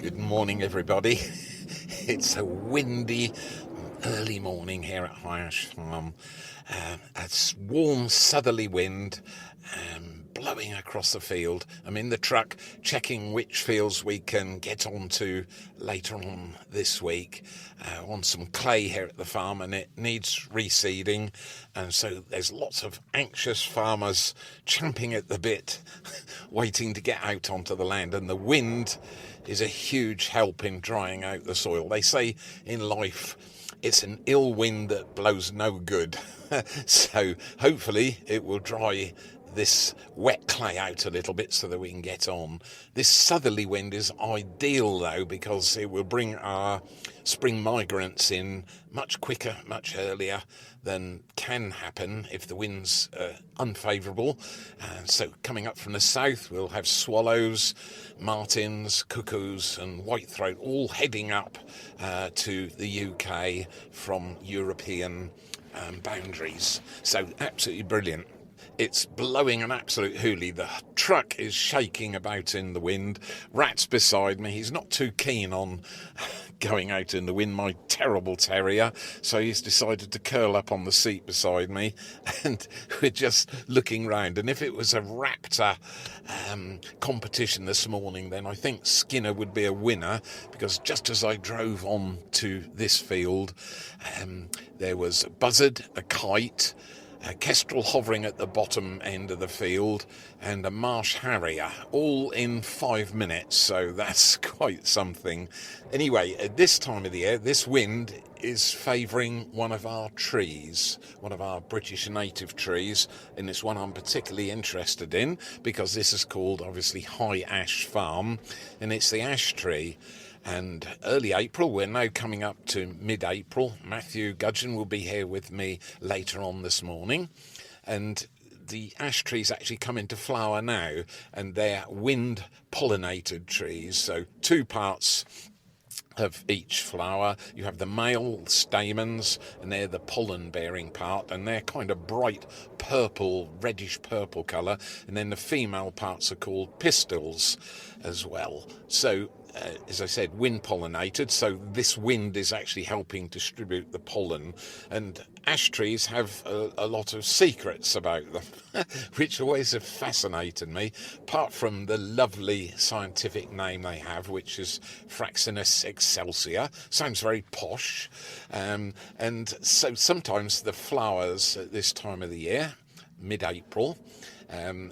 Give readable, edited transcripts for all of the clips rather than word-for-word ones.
Good morning, everybody. It's a windy early morning here at High Ash Farm. A warm southerly wind blowing across the field. I'm in the truck checking which fields we can get onto later on this week. On some clay here at the farm, and it needs reseeding, and so there's lots of anxious farmers champing at the bit waiting to get out onto the land, and the wind is a huge help in drying out the soil. They say in life it's an ill wind that blows no good. So hopefully it will dry this wet clay out a little bit so that we can get on. This southerly wind is ideal though, because it will bring our spring migrants in much quicker, much earlier than can happen if the wind's unfavourable. So coming up from the south, we'll have swallows, martins, cuckoos and whitethroat all heading up to the UK from European boundaries. So absolutely brilliant. It's blowing an absolute hoolie. The truck is shaking about in the wind. Rat's beside me. He's not too keen on going out in the wind, my terrible terrier. So he's decided to curl up on the seat beside me. And we're just looking round. And if it was a raptor competition this morning, then I think Skinner would be a winner. Because just as I drove on to this field, there was a buzzard, a kite, a kestrel hovering at the bottom end of the field, and a marsh harrier, all in 5 minutes, so that's quite something. Anyway, at this time of the year, this wind is favouring one of our trees, one of our British native trees, and it's one I'm particularly interested in, because this is called, obviously, High Ash Farm, and it's the ash tree. And early April, we're now coming up to mid-April. Matthew Gudgeon will be here with me later on this morning. And the ash trees actually come into flower now, and they're wind-pollinated trees. So 2 parts of each flower. You have the male stamens, and they're the pollen-bearing part, and they're kind of bright purple, reddish purple colour. And then the female parts are called pistils as well. So as I said, wind pollinated, so this wind is actually helping distribute the pollen. And ash trees have a lot of secrets about them, which always have fascinated me, apart from the lovely scientific name they have, which is Fraxinus excelsior. Sounds very posh. And so sometimes the flowers at this time of the year, mid-April,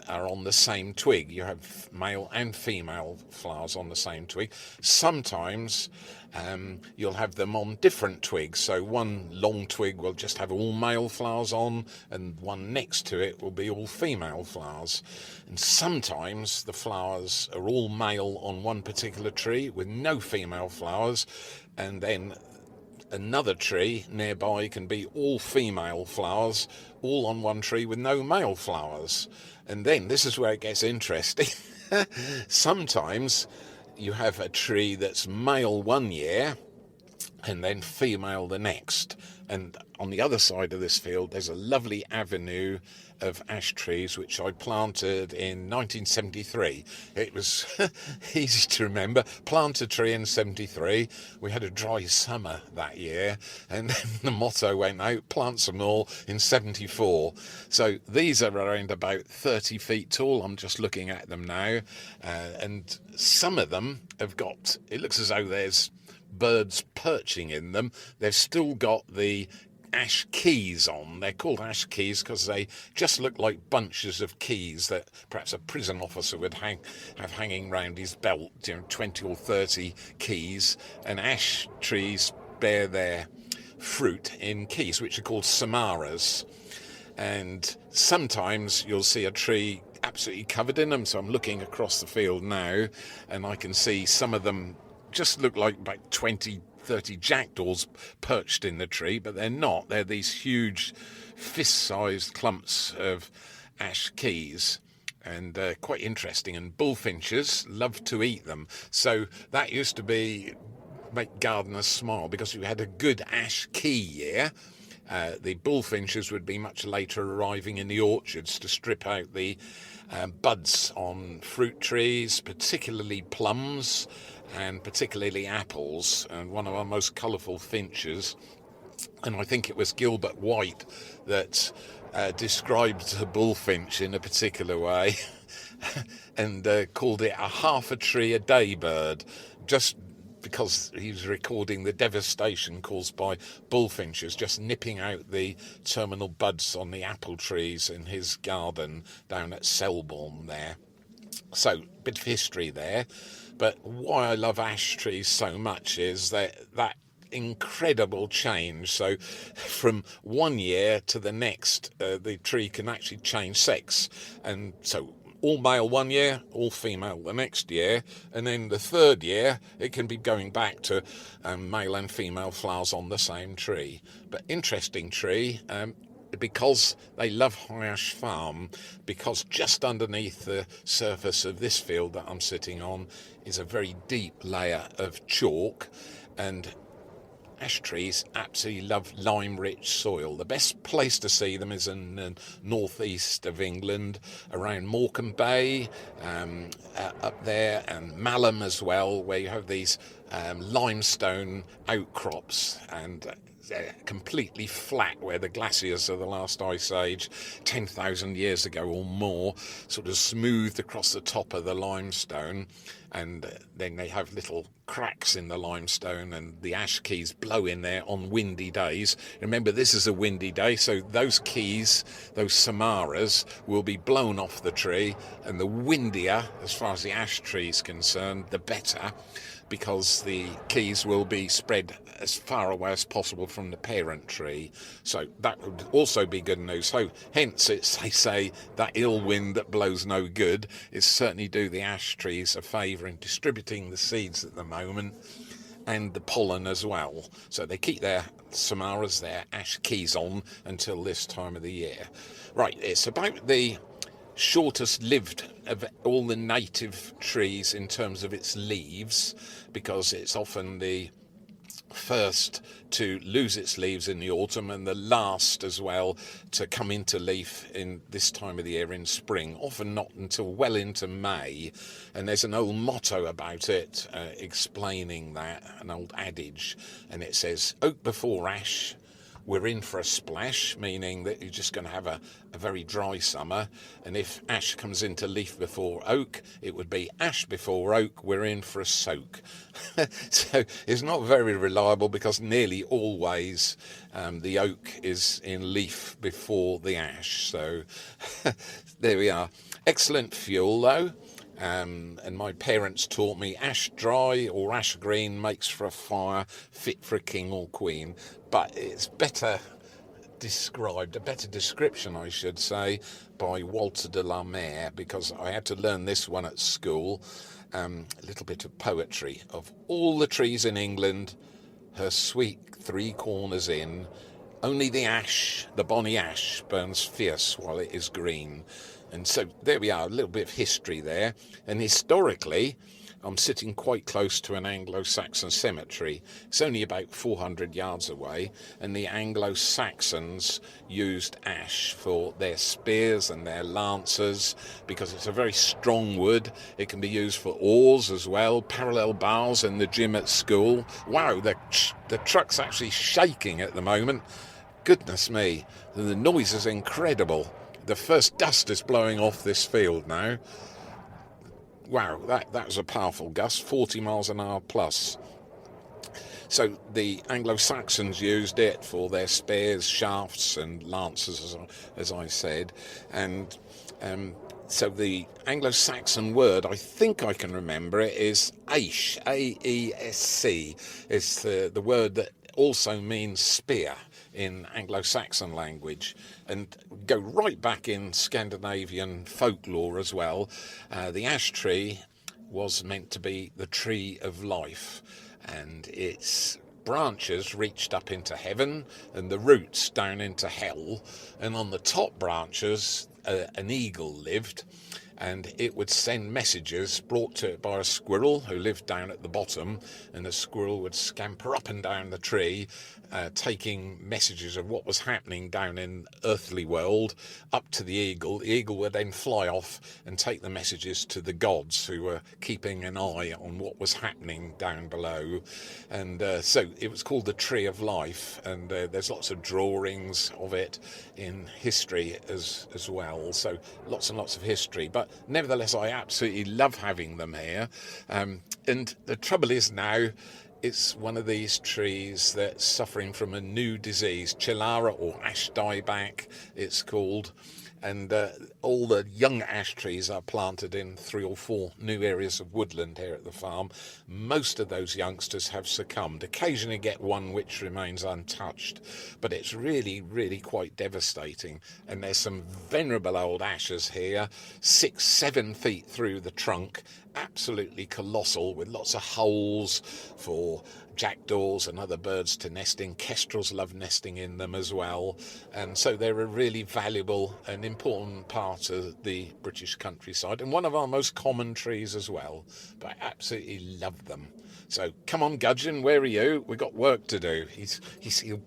are on the same twig. You have male and female flowers on the same twig. Sometimes you'll have them on different twigs. So one long twig will just have all male flowers on, and one next to it will be all female flowers. And sometimes the flowers are all male on one particular tree with no female flowers, and then another tree nearby can be all female flowers, all on one tree with no male flowers. And then this is where it gets interesting. Sometimes you have a tree that's male one year and then female the next. And on the other side of this field, there's a lovely avenue of ash trees which I planted in 1973. It was easy to remember. Planted a tree in 73. We had a dry summer that year, and then the motto went out, plant some more in 74. So these are around about 30 feet tall. I'm just looking at them now, and some of them have got, it looks as though there's birds perching in them. They've still got the ash keys on. They're called ash keys because they just look like bunches of keys that perhaps a prison officer would have hanging round his belt, 20 or 30 keys. And ash trees bear their fruit in keys, which are called samaras. And sometimes you'll see a tree absolutely covered in them. So I'm looking across the field now, and I can see some of them just look like about 20-30 jackdaws perched in the tree, but they're not. They're these huge fist-sized clumps of ash keys, and quite interesting. And bullfinches love to eat them. So that used to make gardeners smile, because you had a good ash key year. The bullfinches would be much later arriving in the orchards to strip out the buds on fruit trees, particularly plums, and particularly apples, and one of our most colourful finches. And I think it was Gilbert White that described the bullfinch in a particular way and called it a half a tree a day bird, just because he was recording the devastation caused by bullfinches just nipping out the terminal buds on the apple trees in his garden down at Selborne there. So, bit of history there. But why I love ash trees so much is that incredible change. So from one year to the next, the tree can actually change sex. And so all male one year, all female the next year, and then the third year it can be going back to male and female flowers on the same tree. But interesting tree, because they love High Ash Farm, because just underneath the surface of this field that I'm sitting on is a very deep layer of chalk, and ash trees absolutely love lime-rich soil. The best place to see them is in the northeast of England, around Morecambe Bay, up there, and Malham as well, where you have these limestone outcrops, and they're completely flat, where the glaciers of the last ice age, 10,000 years ago or more, sort of smoothed across the top of the limestone, and then they have little cracks in the limestone, and the ash keys blow in there on windy days. Remember, this is a windy day, so those keys, those samaras, will be blown off the tree, and the windier, as far as the ash tree is concerned, the better, because the keys will be spread as far away as possible from the parent tree. So that would also be good news. So hence, they say that ill wind that blows no good is certainly do the ash trees a favour in distributing the seeds at the moment, and the pollen as well. So they keep their samaras, their ash keys on until this time of the year. Right, it's about the shortest lived of all the native trees in terms of its leaves, because it's often the first to lose its leaves in the autumn and the last as well to come into leaf in this time of the year in spring, often not until well into May. And there's an old motto about it explaining that, an old adage, and it says, oak before ash, we're in for a splash, meaning that you're just going to have a very dry summer. And if ash comes into leaf before oak, it would be ash before oak, we're in for a soak. So it's not very reliable, because nearly always the oak is in leaf before the ash. So there we are. Excellent fuel though. And my parents taught me ash dry or ash green makes for a fire fit for a king or queen. But it's better described, a better description, I should say, by Walter de la Mare, because I had to learn this one at school. A little bit of poetry. Of all the trees in England, her sweet three corners in, only the ash, the bonny ash, burns fierce while it is green. And so there we are, a little bit of history there. And historically, I'm sitting quite close to an Anglo-Saxon cemetery. It's only about 400 yards away, and the Anglo-Saxons used ash for their spears and their lances, because it's a very strong wood. It can be used for oars as well, parallel bars in the gym at school. Wow, the truck's actually shaking at the moment. Goodness me, the noise is incredible. The first dust is blowing off this field now. Wow, that was a powerful gust, 40 miles an hour plus. So the Anglo-Saxons used it for their spears, shafts and lances, as I said. And so the Anglo-Saxon word, I think I can remember it, is Aesc, A-E-S-C. It's the word that also means spear in Anglo-Saxon language, and go right back in Scandinavian folklore as well. The ash tree was meant to be the tree of life, and its branches reached up into heaven and the roots down into hell, and on the top branches an eagle lived, and it would send messages brought to it by a squirrel who lived down at the bottom, and the squirrel would scamper up and down the tree, taking messages of what was happening down in earthly world up to the eagle. The eagle would then fly off and take the messages to the gods who were keeping an eye on what was happening down below. And so it was called the Tree of Life, and there's lots of drawings of it in history as well. So lots and lots of history, but nevertheless I absolutely love having them here. And the trouble is now, it's one of these trees that's suffering from a new disease, Chilara or ash dieback it's called, and all the young ash trees are planted in 3 or 4 new areas of woodland here at the farm. Most of those youngsters have succumbed. Occasionally get one which remains untouched, but it's really, really quite devastating. And there's some venerable old ashes here, 6-7 feet through the trunk, absolutely colossal, with lots of holes for jackdaws and other birds to nest in. Kestrels love nesting in them as well, and so they're a really valuable and important part of the British countryside, and one of our most common trees as well, but I absolutely love them. So come on, Gudgeon, where are you? We've got work to do. He'll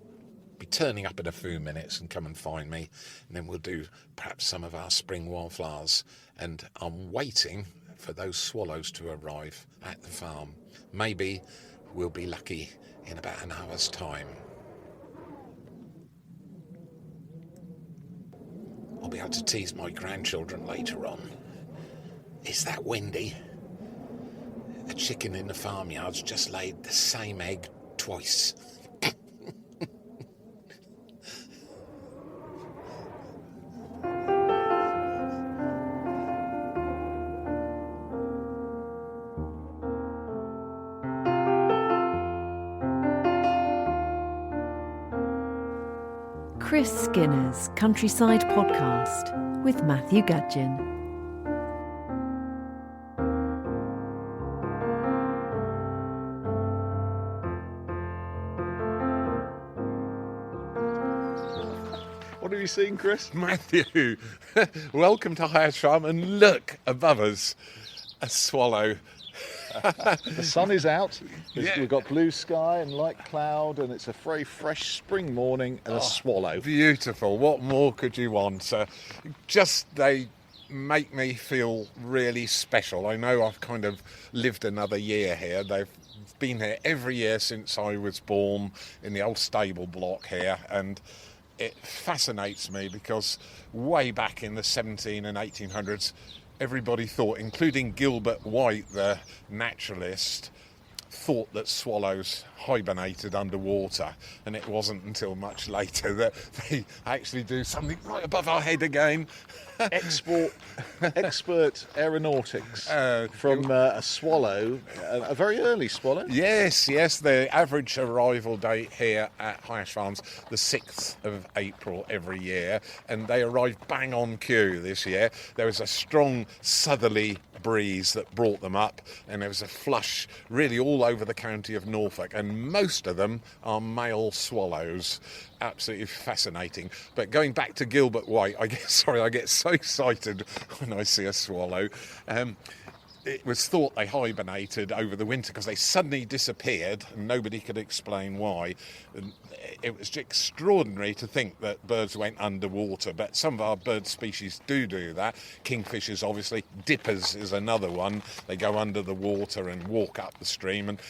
be turning up in a few minutes and come and find me, and then we'll do perhaps some of our spring wildflowers, and I'm waiting for those swallows to arrive at the farm. Maybe we'll be lucky in about an hour's time. I'll be able to tease my grandchildren later on. Is that windy? A chicken in the farmyard's just laid the same egg twice. Chris Skinner's Countryside Podcast with Matthew Gudgeon. What have you seen, Chris? Matthew, welcome to Hyers Farm, and look above us, a swallow. The sun is out. Yeah. We've got blue sky and light cloud, and it's a very fresh spring morning, and a swallow. Beautiful. What more could you want? They make me feel really special. I know I've kind of lived another year here. They've been here every year since I was born in the old stable block here, and it fascinates me because way back in the 17 and 1800s, everybody thought, including Gilbert White, the naturalist, thought that swallows hibernated underwater, and it wasn't until much later that they actually do something right above our head again. Expert aeronautics from a swallow, a very early swallow. Yes, the average arrival date here at Hyers Farms, the 6th of April every year, and they arrived bang on cue this year. There was a strong southerly breeze that brought them up, and there was a flush really all over the county of Norfolk, and most of them are male swallows. Absolutely fascinating. But going back to Gilbert White, I get so excited when I see a swallow. It was thought they hibernated over the winter because they suddenly disappeared and nobody could explain why. And it was extraordinary to think that birds went underwater, but some of our bird species do that. Kingfishers, obviously. Dippers is another one. They go under the water and walk up the stream, and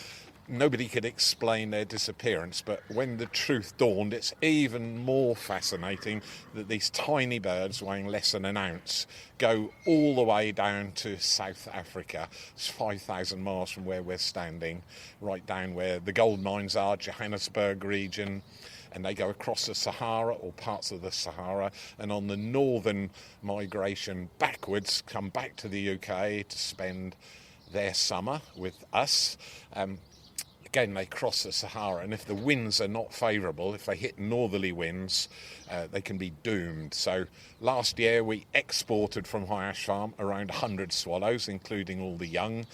nobody could explain their disappearance, but when the truth dawned, it's even more fascinating that these tiny birds weighing less than an ounce go all the way down to South Africa. It's 5,000 miles from where we're standing, right down where the gold mines are, Johannesburg region, and they go across the Sahara or parts of the Sahara, and on the northern migration backwards, come back to the UK to spend their summer with us. Again, they cross the Sahara, and if the winds are not favourable, if they hit northerly winds, they can be doomed. So last year we exported from Hyers Farm around 100 swallows, including all the young,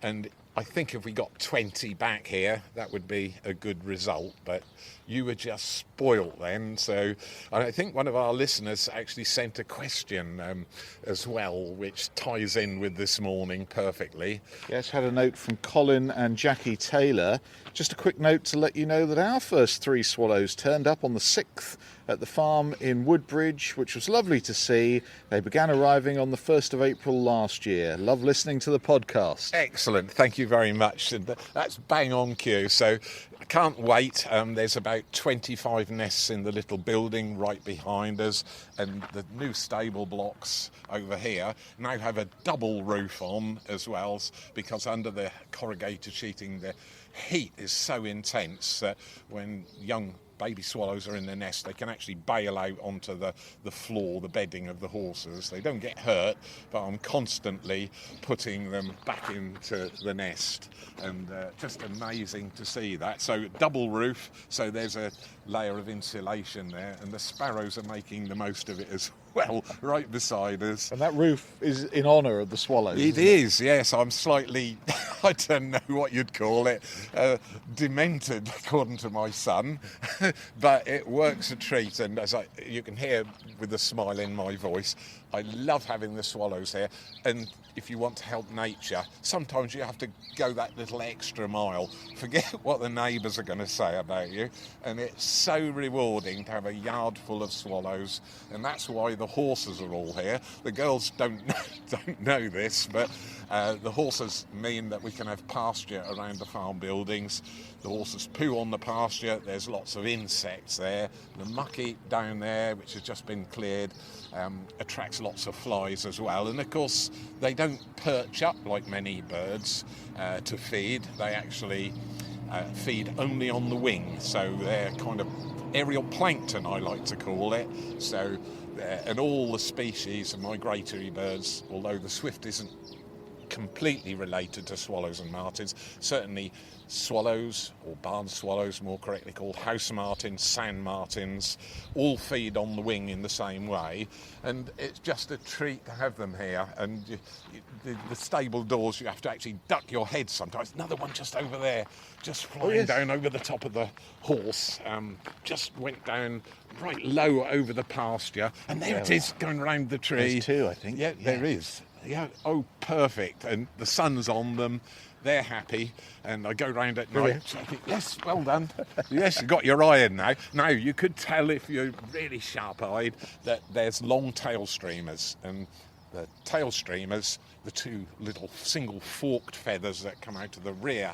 and I think if we got 20 back here, that would be a good result, but you were just spoilt then. So I think one of our listeners actually sent a question as well, which ties in with this morning perfectly. Yes, had a note from Colin and Jackie Taylor. Just a quick note to let you know that our first 3 swallows turned up on the 6th at the farm in Woodbridge, which was lovely to see. They began arriving on the 1st of April last year. Love listening to the podcast. Excellent, thank you very much. And that's bang on cue. So I can't wait. There's about 25 nests in the little building right behind us, and the new stable blocks over here now have a double roof on as well, because under the corrugated sheeting the heat is so intense that when young baby swallows are in the nest, they can actually bail out onto the floor, the bedding of the horses. They don't get hurt, but I'm constantly putting them back into the nest, and just amazing to see that. So double roof, so there's a layer of insulation there, and the sparrows are making the most of it as well, right beside us. And that roof is in honour of the swallows. It is, yes. I'm slightly, I don't know what you'd call it, demented, according to my son, but it works a treat. And as you can hear with the smile in my voice, I love having the swallows here. And if you want to help nature, sometimes you have to go that little extra mile. Forget what the neighbours are going to say about you. And it's so rewarding to have a yard full of swallows. And that's why the horses are all here. The girls don't know this, but the horses mean that we can have pasture around the farm buildings. The horses poo on the pasture. There's lots of insects there. The mucky down there, which has just been cleared, attracts lots of flies as well. And of course, they don't perch up like many birds to feed. They actually feed only on the wing. So they're kind of aerial plankton, I like to call it. So, and all the species of migratory birds, although the swift isn't completely related to swallows and martins, certainly swallows, or barn swallows more correctly called, house martins, sand martins, all feed on the wing in the same way, and it's just a treat to have them here. And the stable doors, you have to actually duck your head sometimes. Another one just over there, just flying down over the top of the horse, just went down right low over the pasture, and there it is going round the tree. There's 2, I think. Yeah, there is. Yeah, oh, perfect. And the sun's on them. They're happy. And I go round at night. So I think, yes, well done. Yes, you got your eye in now. Now, you could tell if you're really sharp-eyed that there's long tail streamers. And the tail streamers, the 2 little single forked feathers that come out of the rear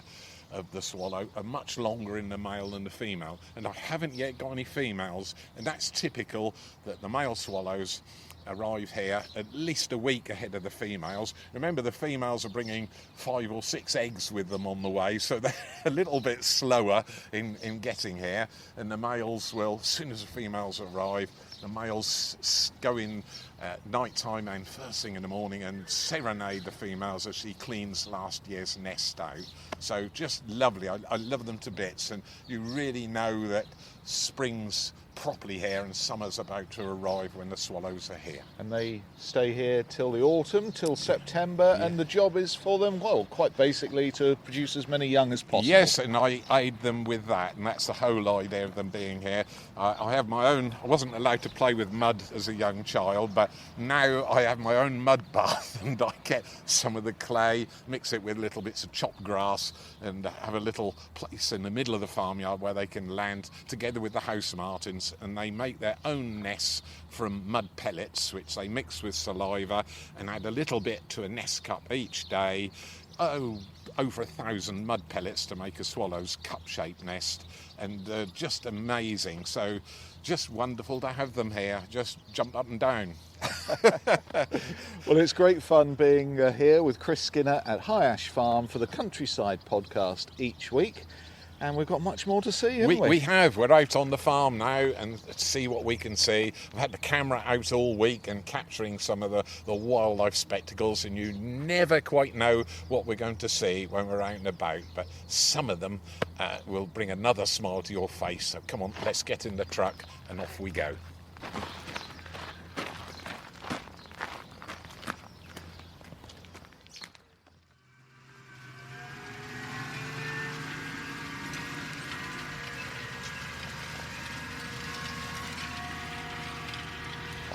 of the swallow, are much longer in the male than the female. And I haven't yet got any females. And that's typical that the male swallows arrive here at least a week ahead of the females. Remember, the females are bringing 5 or 6 eggs with them on the way, so they're a little bit slower in getting here. And the males will, as soon as the females arrive, the males go in at night time and first thing in the morning and serenade the females as she cleans last year's nest out. So just lovely. I love them to bits, and you really know that spring's properly here and summer's about to arrive when the swallows are here. And they stay here till the autumn, till September, and the job is for them, well, quite basically to produce as many young as possible. Yes, and I aid them with that, and that's the whole idea of them being here. I have my own, I wasn't allowed to play with mud as a young child, but now I have my own mud bath, and I get some of the clay, mix it with little bits of chopped grass, and have a little place in the middle of the farmyard where they can land together with the house martins, and they make their own nests from mud pellets, which they mix with saliva and add a little bit to a nest cup each day. Over 1,000 mud pellets to make a swallow's cup-shaped nest, and just amazing. So just wonderful to have them here. Just jumped up and down. Well, it's great fun being here with Chris Skinner at High Ash Farm for the Countryside podcast each week. And we've got much more to see, haven't we? We have. We're out on the farm now and see what we can see. I've had the camera out all week and capturing some of the wildlife spectacles, and you never quite know what we're going to see when we're out and about. But some of them will bring another smile to your face. So come on, let's get in the truck and off we go.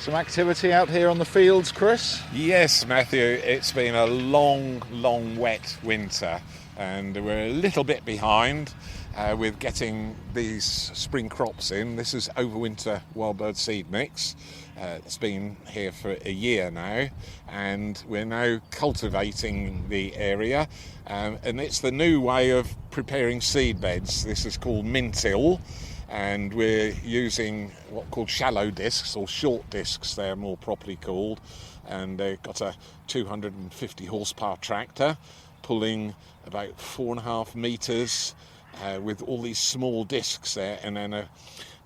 Some activity out here on the fields, Chris? Yes, Matthew, it's been a long wet winter, and we're a little bit behind with getting these spring crops in. This is Overwinter Wild Bird Seed Mix. It's been here for a year now, and we're now cultivating the area, and it's the new way of preparing seed beds. This is called Mintill, and we're using what are called shallow discs, or short discs they're more properly called, and they've got a 250 horsepower tractor pulling about 4.5 metres with all these small discs there, and then a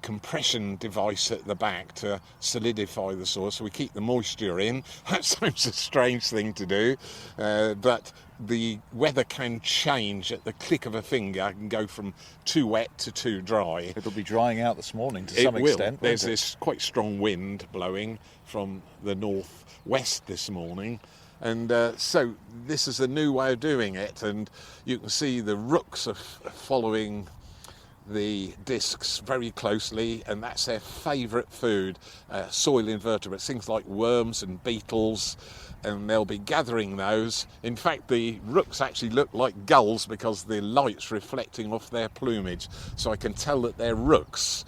compression device at the back to solidify the soil so we keep the moisture in. That sounds a strange thing to do, but the weather can change at the click of a finger. It can go from too wet to too dry. It'll be drying out this morning to some extent. There's this quite strong wind blowing from the northwest this morning, and so this is a new way of doing it, and you can see the rooks are following the discs very closely, and that's their favourite food, soil invertebrates, things like worms and beetles, and they'll be gathering those. In fact, the rooks actually look like gulls because the light's reflecting off their plumage, so I can tell that they're rooks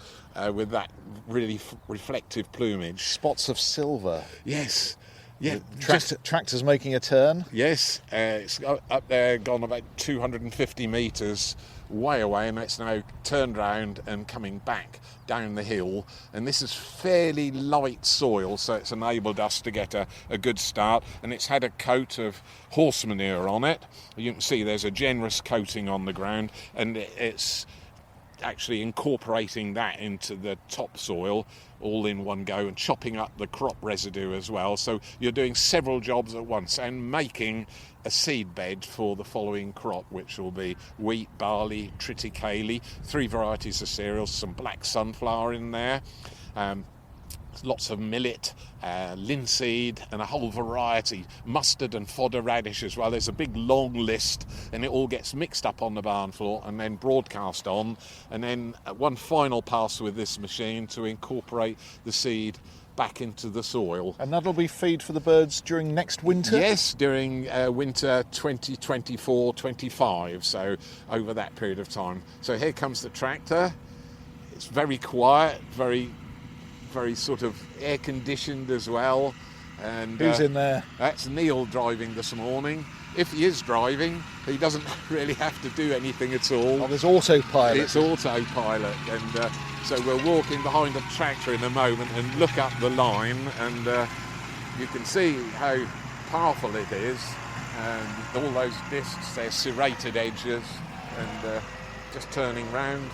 with that really reflective plumage. Spots of silver. Yes. Yeah, Tractor's making a turn. Yes, it's up there, gone about 250 metres way away, and it's now turned round and coming back down the hill. And this is fairly light soil, so it's enabled us to get a good start. And it's had a coat of horse manure on it. You can see there's a generous coating on the ground, and it's actually incorporating that into the topsoil all in one go, and chopping up the crop residue as well. So you're doing several jobs at once and making a seed bed for the following crop, which will be wheat, barley, triticale, 3 varieties of cereals, some black sunflower in there, lots of millet, linseed, and a whole variety, mustard and fodder radish as well. There's a big long list, and it all gets mixed up on the barn floor and then broadcast on, and then one final pass with this machine to incorporate the seed back into the soil. And that'll be feed for the birds during next winter? Yes, during winter 2024-25, so over that period of time. So here comes the tractor. It's very quiet, very sort of air-conditioned as well. And who's in there? That's Neil driving this morning. If he is driving, he doesn't really have to do anything at all. Oh, there's autopilot. It's autopilot, and so we're walking behind the tractor in a moment and look up the line, and you can see how powerful it is, and all those discs, they're serrated edges, and just turning round.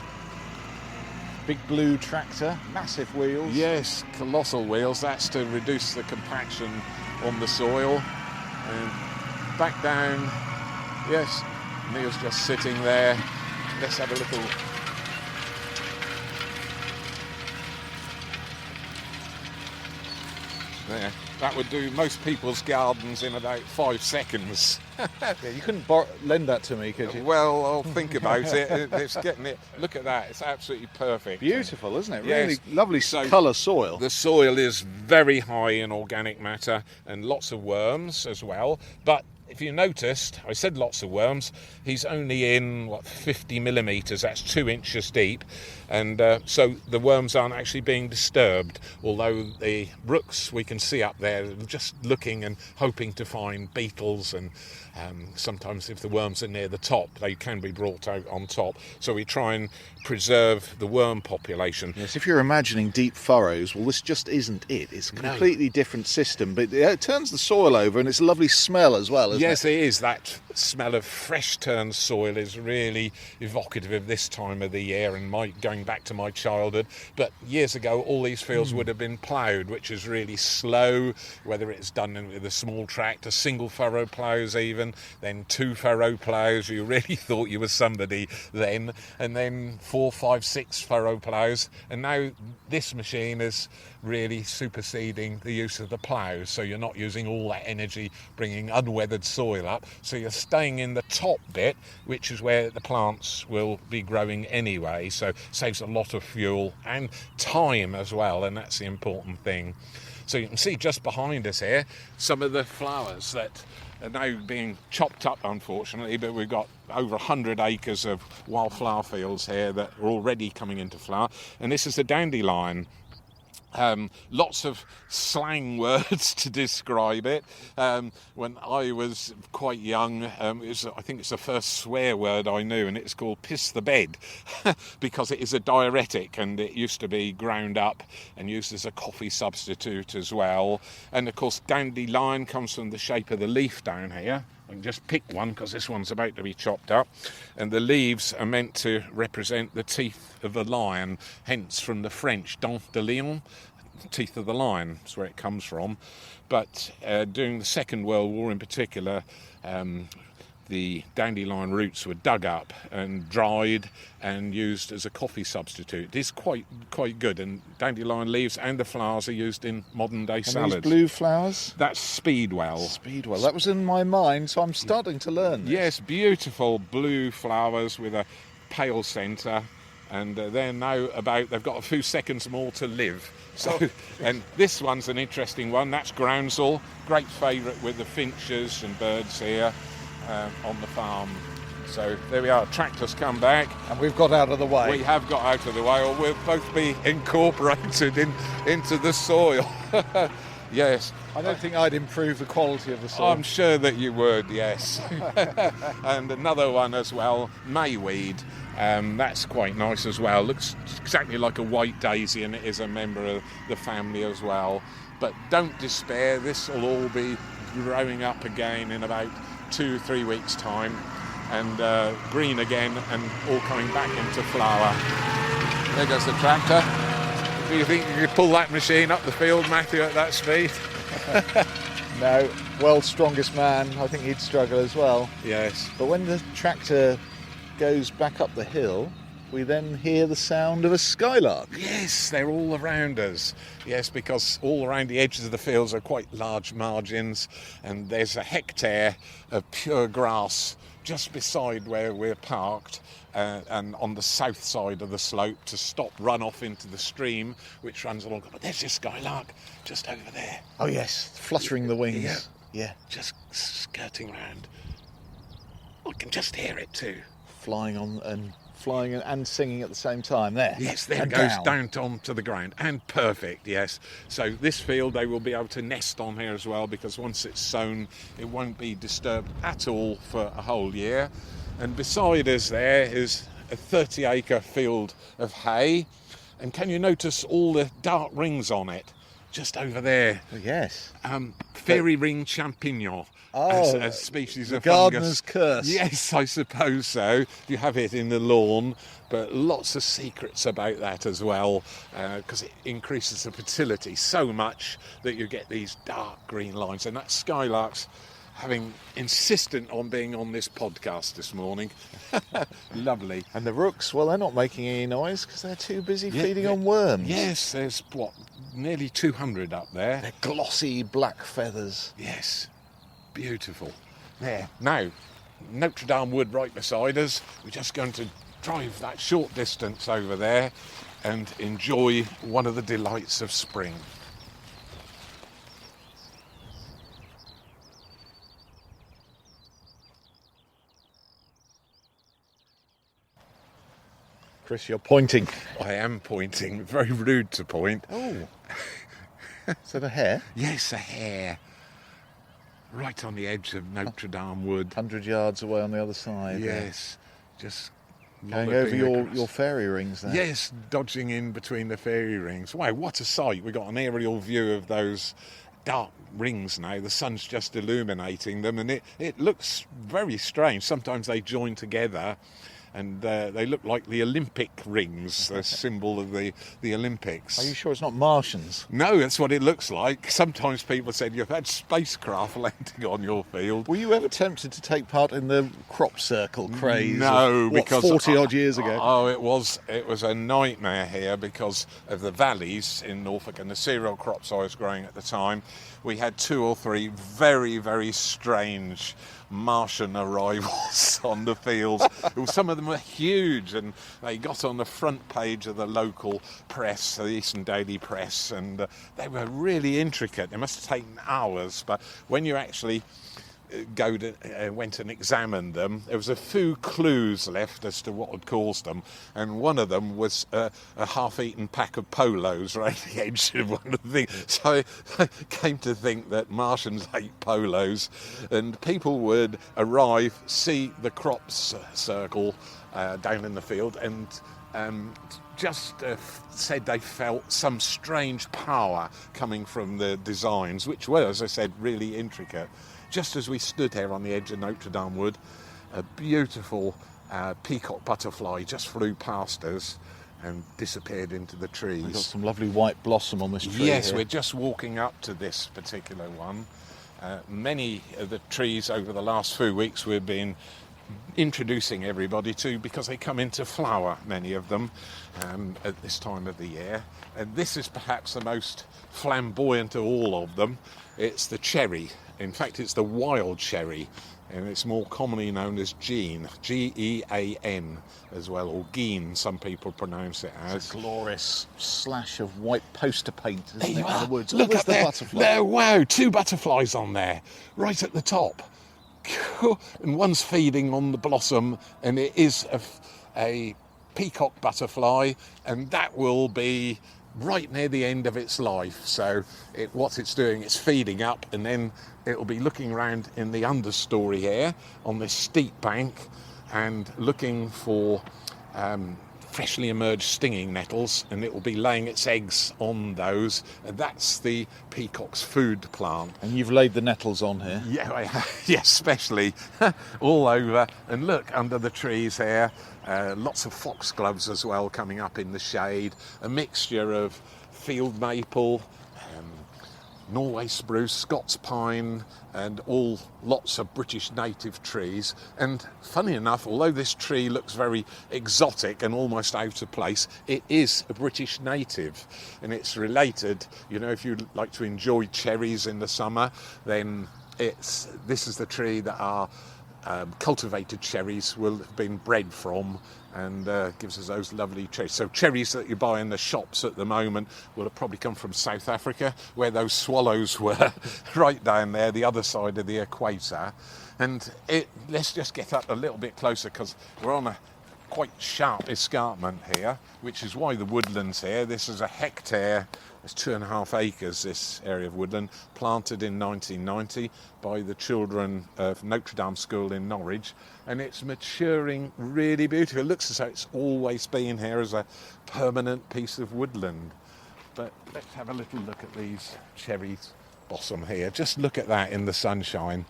Big blue tractor, massive wheels. Yes, colossal wheels. That's to reduce the compaction on the soil. And back down. Yes, Neil's just sitting there. Let's have a little. There. That would do most people's gardens in about 5 seconds. Yeah, you couldn't lend that to me, could you? Well, I'll think about it. It's getting it. Look at that. It's absolutely perfect. Beautiful, isn't it? Yes. Really lovely colour soil. The soil is very high in organic matter and lots of worms as well. But if you noticed, I said lots of worms. He's only in, 50 millimetres. That's 2 inches deep. And so the worms aren't actually being disturbed. Although the rooks we can see up there just looking and hoping to find beetles, and sometimes if the worms are near the top, they can be brought out on top. So we try and preserve the worm population. Yes, if you're imagining deep furrows, well, this just isn't it. It's a completely different system, but it turns the soil over, and it's a lovely smell as well, isn't it? Yes, it is. That smell of fresh turned soil is really evocative of this time of the year, and going back to my childhood. But years ago, all these fields would have been ploughed, which is really slow, whether it's done with a small tractor, single furrow ploughs even, then 2 furrow ploughs. You really thought you were somebody then, and then 4, 5, 6 furrow ploughs. And now this machine is really superseding the use of the ploughs, so you're not using all that energy bringing unweathered soil up, so you're staying in the top bit, which is where the plants will be growing anyway, so saves a lot of fuel and time as well, and that's the important thing. So you can see just behind us here some of the flowers that are now being chopped up, unfortunately, but we've got over 100 acres of wildflower fields here that are already coming into flower. And this is the dandelion. Lots of slang words to describe it. When I was quite young, I think it's the first swear word I knew, and it's called piss the bed because it is a diuretic, and it used to be ground up and used as a coffee substitute as well. And of course, dandelion comes from the shape of the leaf down here. I can just pick one because this one's about to be chopped up, and the leaves are meant to represent the teeth of the lion, hence from the French dents de lion, teeth of the lion, that's where it comes from. But during the Second World War in particular, the dandelion roots were dug up and dried and used as a coffee substitute. It is quite good, and dandelion leaves and the flowers are used in modern day salads. These blue flowers? That's speedwell. Speedwell. That was in my mind, so I'm starting to learn this. Yes, beautiful blue flowers with a pale centre, and they're now they've got a few seconds more to live. So, and this one's an interesting one. That's groundsel, great favourite with the finches and birds here on the farm. So there we are, tractors come back. And we've got out of the way. We have got out of the way, or we'll both be incorporated into the soil. Yes. I don't think I'd improve the quality of the soil. I'm sure that you would, yes. And another one as well, mayweed. That's quite nice as well. Looks exactly like a white daisy, and it is a member of the family as well. But don't despair, this will all be growing up again in about 2-3 weeks' time, and green again, and all coming back into flower. There goes the tractor. Do you think you could pull that machine up the field, Matthew, at that speed? No, world's strongest man, I think he'd struggle as well. Yes. But when the tractor goes back up the hill, we then hear the sound of a skylark. Yes, they're all around us. Yes, because all around the edges of the fields are quite large margins, and there's a hectare of pure grass just beside where we're parked, and on the south side of the slope to stop runoff into the stream which runs along. But there's your skylark just over there. Oh yes, fluttering the wings. Yeah. Just skirting round. I can just hear it too. Flying and singing at the same time there. Yes, there it and goes down onto the ground. And perfect, yes. So this field they will be able to nest on here as well, because once it's sown it won't be disturbed at all for a whole year. And beside us there is a 30-acre field of hay. And can you notice all the dark rings on it? Just over there. Oh, yes. Fairy ring champignon. Oh, a species of gardener's fungus. curse. Yes, I suppose so. You have it in the lawn, but lots of secrets about that as well, because it increases the fertility so much that you get these dark green lines. And that skylark's having insistent on being on this podcast this morning. Lovely. And the rooks, well, they're not making any noise because they're too busy feeding on worms. Yes, there's nearly 200 up there. They're glossy black feathers. Yes, beautiful. There. Now, Notre Dame Wood right beside us. We're just going to drive that short distance over there and enjoy one of the delights of spring. Chris, you're pointing. I am pointing. Very rude to point. Oh. Is that a hare? Yes, a hare. Right on the edge of Notre Dame Wood. 100 yards away on the other side. Yes. Just going over your fairy rings there. Yes, dodging in between the fairy rings. Wow, what a sight. We've got an aerial view of those dark rings now. The sun's just illuminating them, and it looks very strange. Sometimes they join together, and they look like the Olympic rings, the symbol of the Olympics. Are you sure it's not Martians? No, that's what it looks like. Sometimes people said you've had spacecraft landing on your field. Were you ever tempted to take part in the crop circle craze? No, because 40 odd years ago. Oh, it was a nightmare here because of the valleys in Norfolk and the cereal crops I was growing at the time. We had 2 or 3 very, very strange Martian arrivals on the fields. Some of them were huge, and they got on the front page of the local press, the Eastern Daily Press, and they were really intricate. It must have taken hours, but when you actually went and examined them, there was a few clues left as to what had caused them, and one of them was a half-eaten pack of polos right at the edge of one of the things. So I came to think that Martians ate polos, and people would arrive, see the crops circle down in the field, and just said they felt some strange power coming from the designs, which were, as I said, really intricate. Just as we stood here on the edge of Notre Dame Wood, a beautiful peacock butterfly just flew past us and disappeared into the trees. We've got some lovely white blossom on this tree. Yes, here. we're just walking up to this particular one. Many of the trees over the last few weeks we've been introducing everybody to, because they come into flower, many of them, at this time of the year. And this is perhaps the most flamboyant of all of them. It's the cherry. In fact, it's the wild cherry, and it's more commonly known as Gean, G-E-A-N as well, or Geen, some people pronounce it as. It's a glorious slash of white poster paint, isn't it, in the woods. Look at the there. butterfly. There, wow, 2 butterflies on there, right at the top. And one's feeding on the blossom, and it is a peacock butterfly, and that will be right near the end of its life. So what it's doing, it's feeding up, and then it'll be looking around in the understory here on this steep bank and looking for freshly emerged stinging nettles, and it will be laying its eggs on those, and that's the peacock's food plant. And you've laid the nettles on here. Yeah, yes, especially all over. And look, under the trees here, lots of foxgloves as well coming up in the shade, a mixture of field maple, Norway spruce, Scots pine, and lots of British native trees. And funny enough, although this tree looks very exotic and almost out of place, it is a British native, and it's related. You know, if you like to enjoy cherries in the summer, then this is the tree that our cultivated cherries will have been bred from, and gives us those lovely cherries. So cherries that you buy in the shops at the moment will have probably come from South Africa, where those swallows were, right down there, the other side of the equator. And let's just get up a little bit closer, because we're on a quite sharp escarpment here, which is why the woodlands here. This is a hectare, it's 2.5 acres, this area of woodland, planted in 1990 by the children of Notre Dame School in Norwich, and it's maturing really beautiful. It looks as though it's always been here as a permanent piece of woodland. But let's have a little look at these cherries blossom here. Just look at that in the sunshine.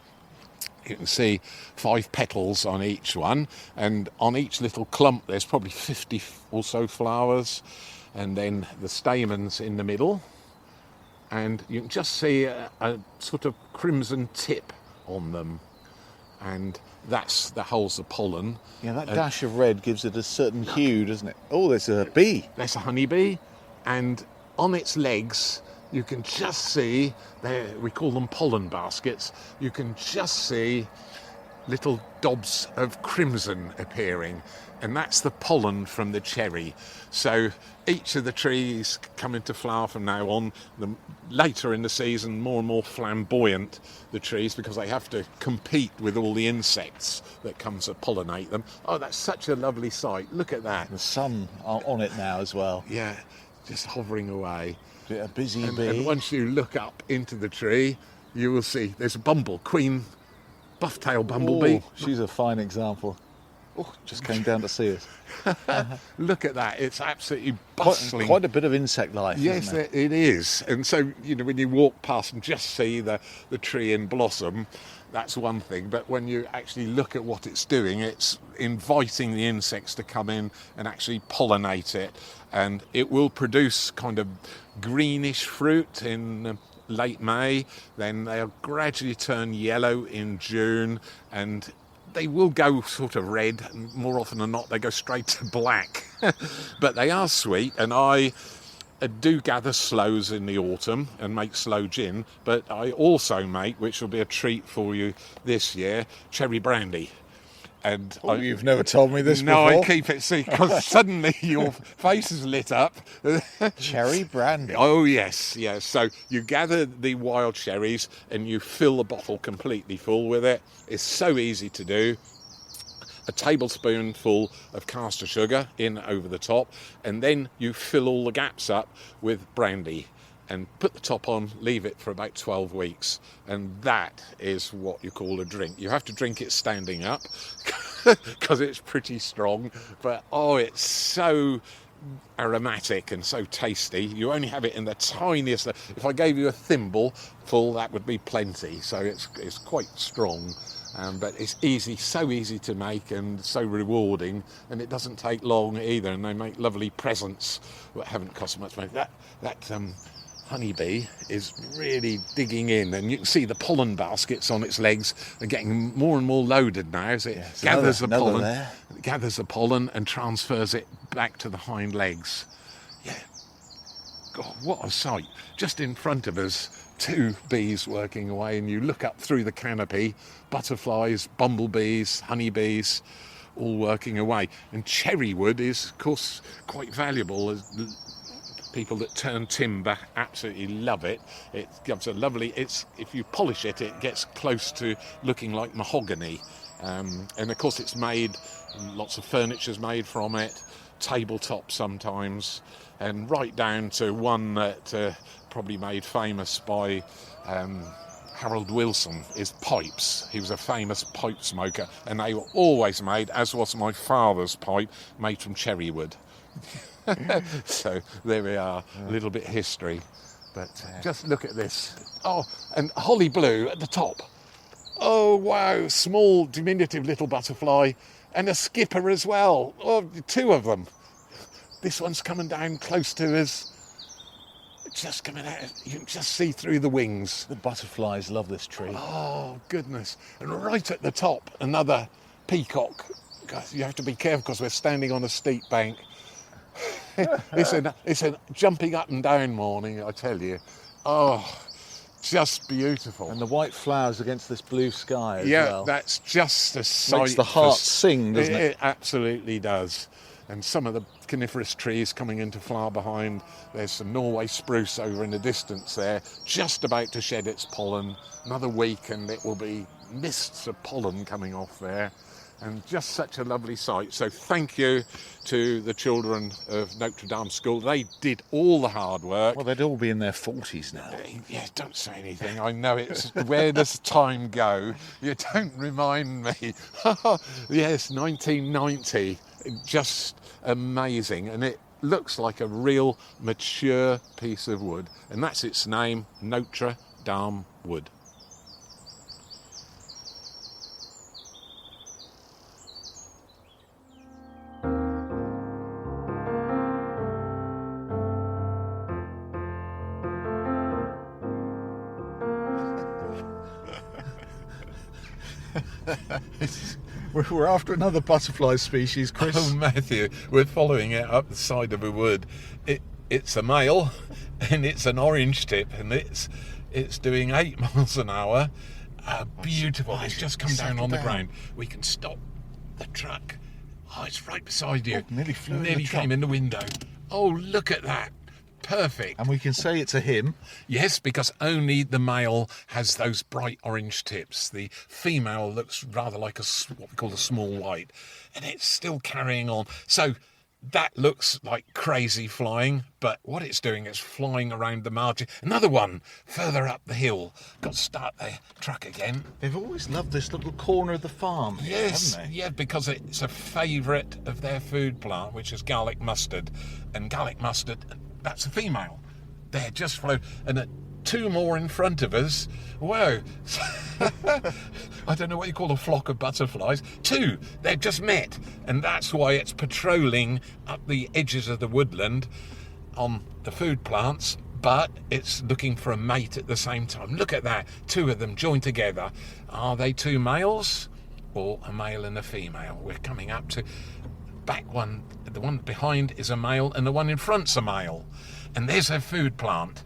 You can see 5 petals on each one, and on each little clump there's probably 50 or so flowers, and then the stamens in the middle, and you can just see a sort of crimson tip on them, and that holds the pollen. Yeah, that dash of red gives it a certain hue, doesn't it? Oh, there's a bee. There's a honeybee, and on its legs you can just see, we call them pollen baskets, you can just see little dobs of crimson appearing, and that's the pollen from the cherry. So each of the trees come into flower from now on. Later in the season, more and more flamboyant, the trees, because they have to compete with all the insects that come to pollinate them. Oh, that's such a lovely sight. Look at that. The sun on it now as well. Yeah, just hovering away. A busy bee. And once you look up into the tree, you will see there's a queen buff-tailed bumblebee. Oh, she's a fine example. Oh, just came down to see us. Look at that. It's absolutely bustling. Quite a bit of insect life. Yes, isn't it? It is. And so, when you walk past and just see the tree in blossom, that's one thing. But when you actually look at what it's doing, it's inviting the insects to come in and actually pollinate it. And it will produce kind of greenish fruit in late May. Then they'll gradually turn yellow in June, and they will go sort of red, and more often than not they go straight to black. But they are sweet, and I do gather sloes in the autumn and make sloe gin, but I also make, which will be a treat for you this year, cherry brandy. And You've never told me this no, before. I keep it secret because suddenly your face is lit up. Cherry brandy. Oh, yes. So you gather the wild cherries and you fill the bottle completely full with it. It's so easy to do. A tablespoonful of caster sugar in over the top, and then you fill all the gaps up with brandy and put the top on, leave it for about 12 weeks. And that is what you call a drink. You have to drink it standing up because it's pretty strong. But, it's so aromatic and so tasty. You only have it in the tiniest. If I gave you a thimble full, that would be plenty. So it's quite strong. But it's so easy to make and so rewarding, and it doesn't take long either. And they make lovely presents that haven't cost much money. That honeybee is really digging in, and you can see the pollen baskets on its legs are getting more and more loaded now as it gathers the pollen and transfers it back to the hind legs. Yeah. God, what a sight. Just in front of us, 2 bees working away, and you look up through the canopy, butterflies, bumblebees, honeybees, all working away. And cherry wood is, of course, quite valuable. As people that turn timber absolutely love it. It gives a lovely, if you polish it, it gets close to looking like mahogany. And of course it's made, lots of furniture's made from it, tabletop sometimes, and right down to one that probably made famous by Harold Wilson is pipes. He was a famous pipe smoker, and they were always made, as was my father's pipe, made from cherry wood. So there we are, a little bit of history. But just look at this. Oh, and holly blue at the top. Oh, wow, small, diminutive little butterfly, and a skipper as well. Oh, 2 of them. This one's coming down close to us. Just coming out, you can just see through the wings. The butterflies love this tree. Oh, goodness. And right at the top, another peacock. God, you have to be careful because we're standing on a steep bank. It's a jumping up and down morning, I tell you. Oh, just beautiful. And the white flowers against this blue sky as well. Yeah, that's just a sight. Makes the heart sing, doesn't it? It absolutely does. And some of the coniferous trees coming into flower behind. There's some Norway spruce over in the distance there, just about to shed its pollen. Another week and it will be mists of pollen coming off there. And just such a lovely sight. So thank you to the children of Notre Dame School. They did all the hard work. Well, they'd all be in their 40s now. Yeah, don't say anything. I know it's where does time go? You don't remind me. Yes, 1990. Just amazing. And it looks like a real mature piece of wood. And that's its name, Notre Dame Wood. We're after another butterfly species, Chris. Oh, Matthew, we're following it up the side of a wood. It's a male, and it's an orange tip, and it's doing 8 miles an hour. Beautiful. It's just come down on the ground. We can stop the truck. Oh, it's right beside you. Oh, nearly flew in the Nearly truck. came in the window. Oh, look at that. Perfect. And we can say it's a him. Yes, because only the male has those bright orange tips. The female looks rather like what we call a small white, and it's still carrying on. So that looks like crazy flying, but what it's doing is flying around the margin. Another one further up the hill. Got to start the truck again. They've always loved this little corner of the farm here, Yes, haven't they? yeah, because it's a favourite of their food plant, which is garlic mustard. And garlic mustard, that's a female. They're just flown. And 2 more in front of us. Whoa. I don't know what you call a flock of butterflies. 2, they've just met. And that's why it's patrolling up the edges of the woodland on the food plants, but it's looking for a mate at the same time. Look at that. 2 of them joined together. Are they 2 males or a male and a female? We're coming up to back one, the one behind is a male, and the one in front's a male. And there's their food plant,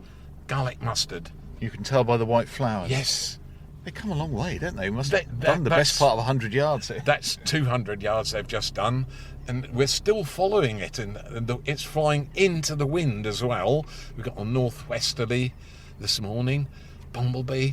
garlic mustard. You can tell by the white flowers. Yes. They come a long way, don't they? Must have done the best part of 100 yards here. That's 200 yards they've just done, and we're still following it, and it's flying into the wind as well. We've got a northwesterly this morning, bumblebee.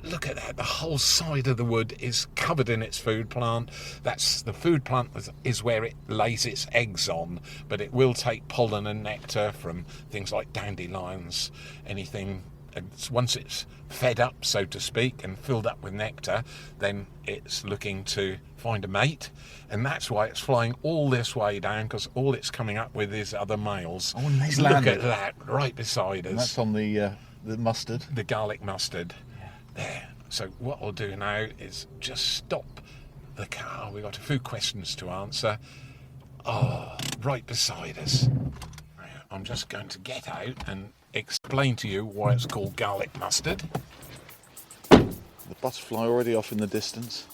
Look at that, the whole side of the wood is covered in its food plant. That's the food plant is where it lays its eggs on, but it will take pollen and nectar from things like dandelions, anything. And once it's fed up, so to speak, and filled up with nectar, then it's looking to find a mate, and that's why it's flying all this way down, because all it's coming up with is other males. Oh, and he's Look landed. at that, right beside us. And that's on the mustard. The garlic mustard. There. So what I'll do now is just stop the car. We've got a few questions to answer. Oh, right beside us. I'm just going to get out and explain to you why it's called garlic mustard. The butterfly already off in the distance.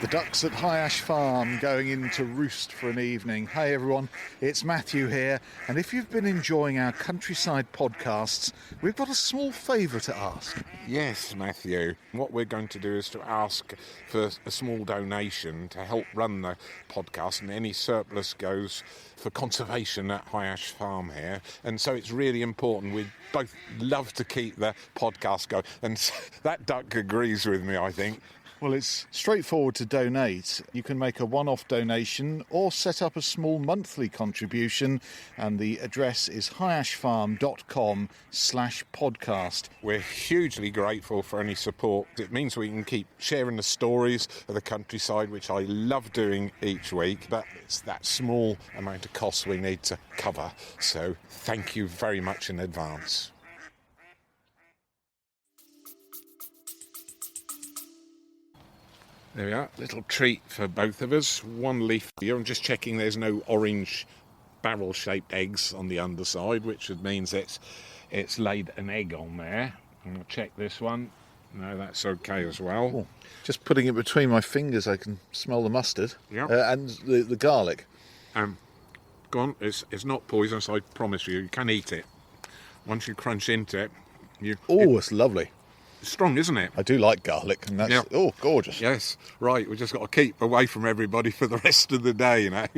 The ducks at High Ash Farm going in to roost for an evening. Hey everyone, it's Matthew here, and if you've been enjoying our countryside podcasts, we've got a small favour to ask. Yes, Matthew. What we're going to do is to ask for a small donation to help run the podcast, and any surplus goes for conservation at High Ash Farm here. And so it's really important. We both love to keep the podcast going, and that duck agrees with me, I think. Well, it's straightforward to donate. You can make a one-off donation or set up a small monthly contribution, and the address is highashfarm.com/podcast. We're hugely grateful for any support. It means we can keep sharing the stories of the countryside, which I love doing each week, but it's that small amount of costs we need to cover. So thank you very much in advance. There we are, little treat for both of us. One leaf here. I'm just checking there's no orange barrel-shaped eggs on the underside, which means it's laid an egg on there. I'm going to check this one. No, that's okay as well. Oh, just putting it between my fingers, I can smell the mustard. Yep. And the garlic. Go on, it's not poisonous, I promise you. You can eat it. Once you crunch into it, It's lovely. It's strong, isn't it? I do like garlic, and that's gorgeous. Yes, right. We've just got to keep away from everybody for the rest of the day, you know.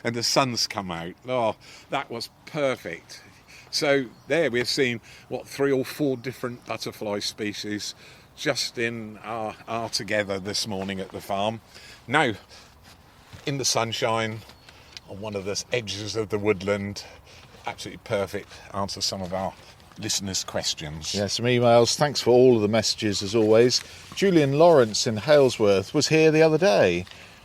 And the sun's come out. Oh, that was perfect. So there we've seen, 3 or 4 different butterfly species just in our together this morning at the farm. Now, in the sunshine, on one of the edges of the woodland, absolutely perfect. Answer some of our listeners' questions. Yeah, some emails. Thanks for all of the messages as always. Julian Lawrence in Halesworth was here the other day.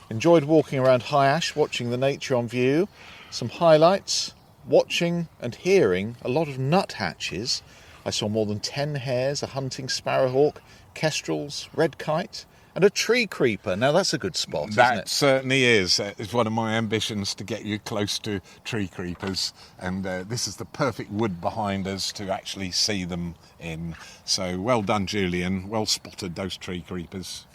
Enjoyed walking around High Ash, watching the nature on view. Some highlights, watching and hearing a lot of nuthatches. I saw more than 10 hares, a hunting sparrowhawk, kestrels, red kite, and a tree creeper. Now that's a good spot, isn't That it? certainly is. It's one of my ambitions to get you close to tree creepers, and this is the perfect wood behind us to actually see them in. So well done, Julian. Well spotted, those tree creepers.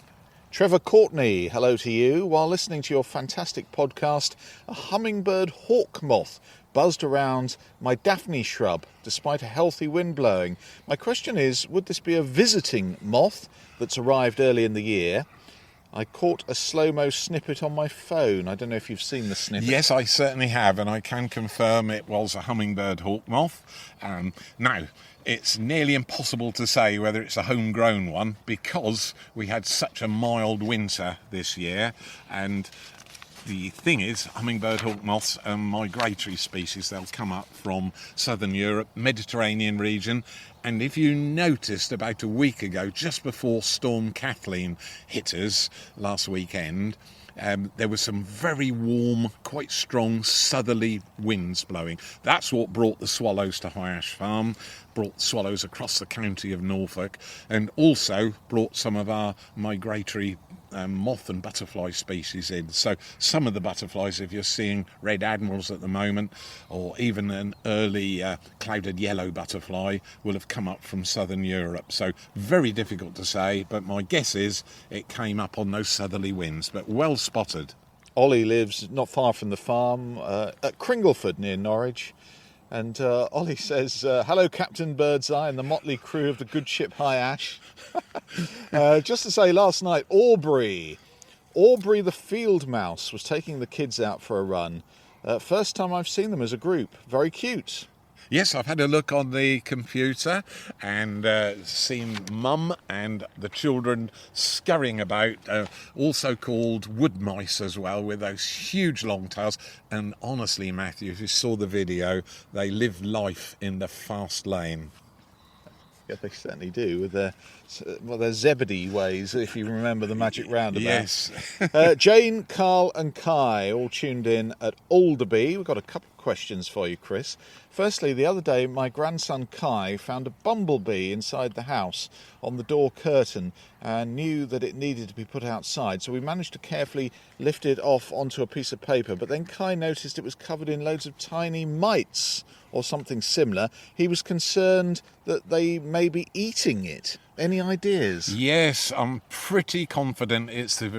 Trevor Courtney, hello to you. While listening to your fantastic podcast, a hummingbird hawk moth buzzed around my Daphne shrub despite a healthy wind blowing. My question is, would this be a visiting moth that's arrived early in the year? I caught a slow-mo snippet on my phone. I don't know if you've seen the snippet. Yes, I certainly have, and I can confirm it was a hummingbird hawk moth. Now, it's nearly impossible to say whether it's a homegrown one because we had such a mild winter this year, and the thing is, hummingbird hawk moths are migratory species. They'll come up from southern Europe, Mediterranean region, and if you noticed about a week ago, just before Storm Kathleen hit us last weekend, there was some very warm, quite strong southerly winds blowing. That's what brought the swallows to High Ash Farm, brought swallows across the county of Norfolk, and also brought some of our migratory moth and butterfly species in. So some of the butterflies, if you're seeing red admirals at the moment, or even an early clouded yellow butterfly, will have come up from southern Europe. So very difficult to say, but my guess is it came up on those southerly winds, but well spotted. Ollie lives not far from the farm at Cringleford near Norwich. And Ollie says, hello, Captain Birdseye and the motley crew of the good ship High Ash. Just to say, last night, Aubrey the field mouse was taking the kids out for a run. First time I've seen them as a group. Very cute. Yes, I've had a look on the computer and seen Mum and the children scurrying about, also called wood mice as well, with those huge long tails. And honestly, Matthew, if you saw the video, they live life in the fast lane. Yeah, they certainly do, with their Zebedee ways, if you remember the Magic Roundabout. Yes. Jane, Carl and Kai all tuned in at Alderby. We've got a couple of questions for you, Chris. Firstly, the other day, my grandson Kai found a bumblebee inside the house on the door curtain and knew that it needed to be put outside. So we managed to carefully lift it off onto a piece of paper. But then Kai noticed it was covered in loads of tiny mites or something similar. He was concerned that they may be eating it. Any ideas? Yes, I'm pretty confident it's the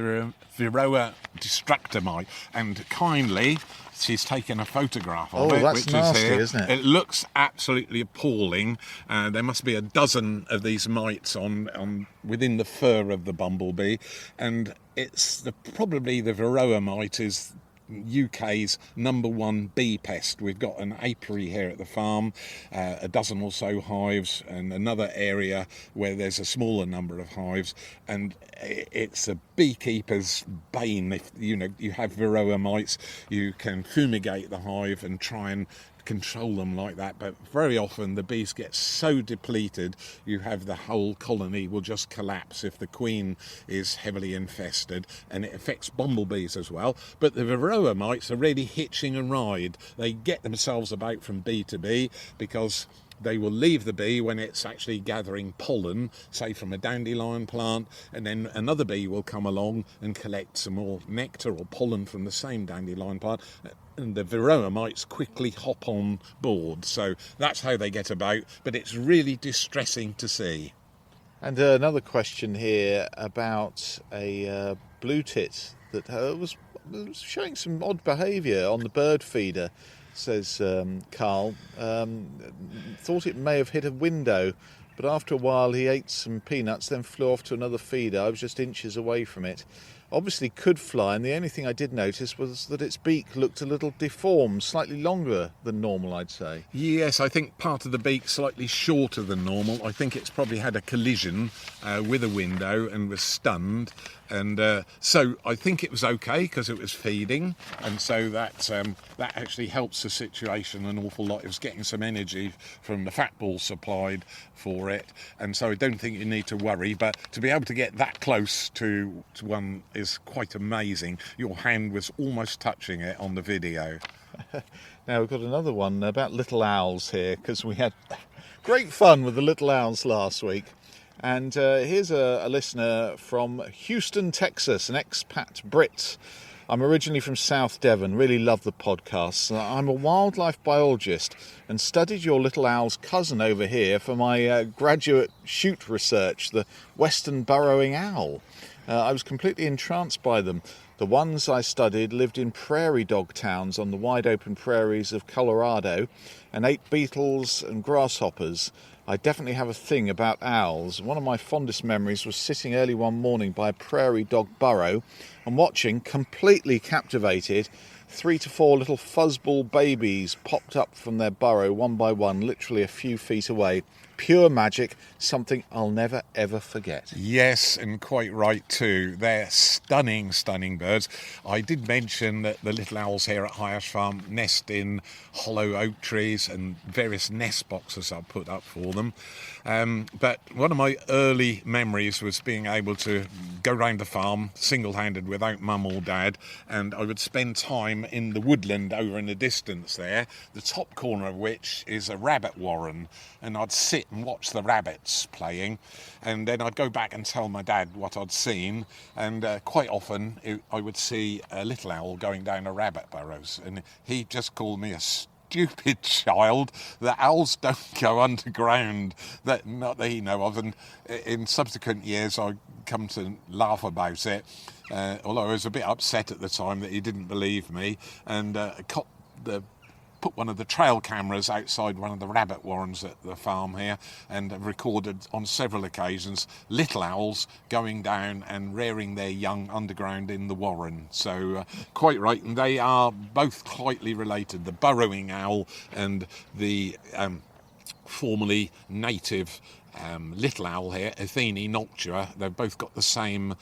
Varroa destructor mite, and kindly she's taken a photograph of it, that's which nasty, is here. Isn't it? It looks absolutely appalling. There must be a dozen of these mites on within the fur of the bumblebee, and it's probably the Varroa mite is UK's #1 bee pest. We've got an apiary here at the farm, a dozen or so hives, and another area where there's a smaller number of hives, and it's a beekeeper's bane. If you have Varroa mites, you can fumigate the hive and try and control them like that, but very often the bees get so depleted you have the whole colony will just collapse if the queen is heavily infested, and it affects bumblebees as well. But the Varroa mites are really hitching a ride. They get themselves about from bee to bee because they will leave the bee when it's actually gathering pollen, say from a dandelion plant, and then another bee will come along and collect some more nectar or pollen from the same dandelion plant, and the Varroa mites quickly hop on board. So that's how they get about, but it's really distressing to see. And another question here about a blue tit that was showing some odd behaviour on the bird feeder, says Carl. Thought it may have hit a window, but after a while he ate some peanuts, then flew off to another feeder. I was just inches away from it. Obviously could fly, and the only thing I did notice was that its beak looked a little deformed, slightly longer than normal, I'd say. Yes, I think part of the beak slightly shorter than normal. I think it's probably had a collision with a window and was stunned. And so I think it was okay because it was feeding, and so that actually helps the situation an awful lot. It was getting some energy from the fat ball supplied for it, and so I don't think you need to worry. But to be able to get that close to one is quite amazing. Your hand was almost touching it on the video. Now we've got another one about little owls here, because we had great fun with the little owls last week. And here's a listener from Houston, Texas, an expat Brit. I'm originally from South Devon, really love the podcasts. I'm a wildlife biologist and studied your little owl's cousin over here for my graduate shoot research, the western burrowing owl. I was completely entranced by them. The ones I studied lived in prairie dog towns on the wide open prairies of Colorado and ate beetles and grasshoppers. I definitely have a thing about owls. One of my fondest memories was sitting early one morning by a prairie dog burrow and watching, completely captivated, 3 to 4 little fuzzball babies popped up from their burrow one by one, literally a few feet away. Pure magic, something I'll never ever forget. Yes, and quite right too. They're stunning, stunning birds. I did mention that the little owls here at High Ash Farm nest in hollow oak trees and various nest boxes I've put up for them. But one of my early memories was being able to go round the farm single-handed without mum or dad, and I would spend time in the woodland over in the distance there, the top corner of which is a rabbit warren, and I'd sit and watch the rabbits playing, and then I'd go back and tell my dad what I'd seen, and quite often I would see a little owl going down a rabbit burrows, and he'd just call me a stupid child that owls don't go underground, that not that he know of. And in subsequent years, I come to laugh about it, although I was a bit upset at the time that he didn't believe me, and put one of the trail cameras outside one of the rabbit warrens at the farm here, and have recorded on several occasions little owls going down and rearing their young underground in the warren. So quite right, and they are both slightly related, the burrowing owl and the formerly native little owl here, Athene noctua. They've both got the same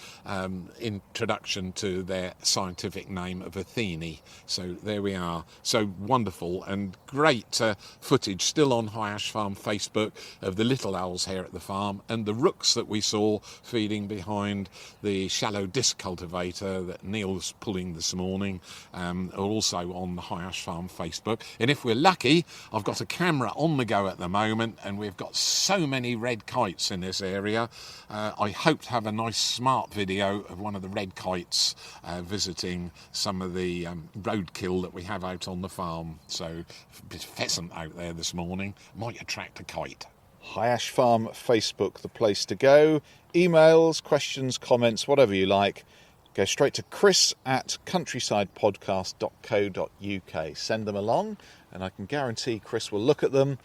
introduction to their scientific name of Athene. So there we are. So wonderful and great footage still on High Ash Farm Facebook of the little owls here at the farm, and the rooks that we saw feeding behind the shallow disc cultivator that Neil's pulling this morning are also on the High Ash Farm Facebook. And if we're lucky, I've got a camera on the go at the moment, and we've got so many red kites in this area. I hope to have a nice smart video of one of the red kites visiting some of the roadkill that we have out on the farm. So a pheasant out there this morning might attract a kite. High Ash Farm Facebook, the place to go. Emails, questions, comments, whatever you like. Go straight to chris@countrysidepodcast.co.uk. Send them along, and I can guarantee Chris will look at them.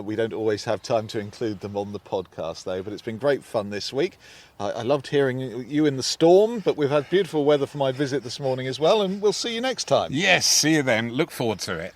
We don't always have time to include them on the podcast, though, but it's been great fun this week. I loved hearing you in the storm, but we've had beautiful weather for my visit this morning as well, and we'll see you next time. Yes, see you then. Look forward to it.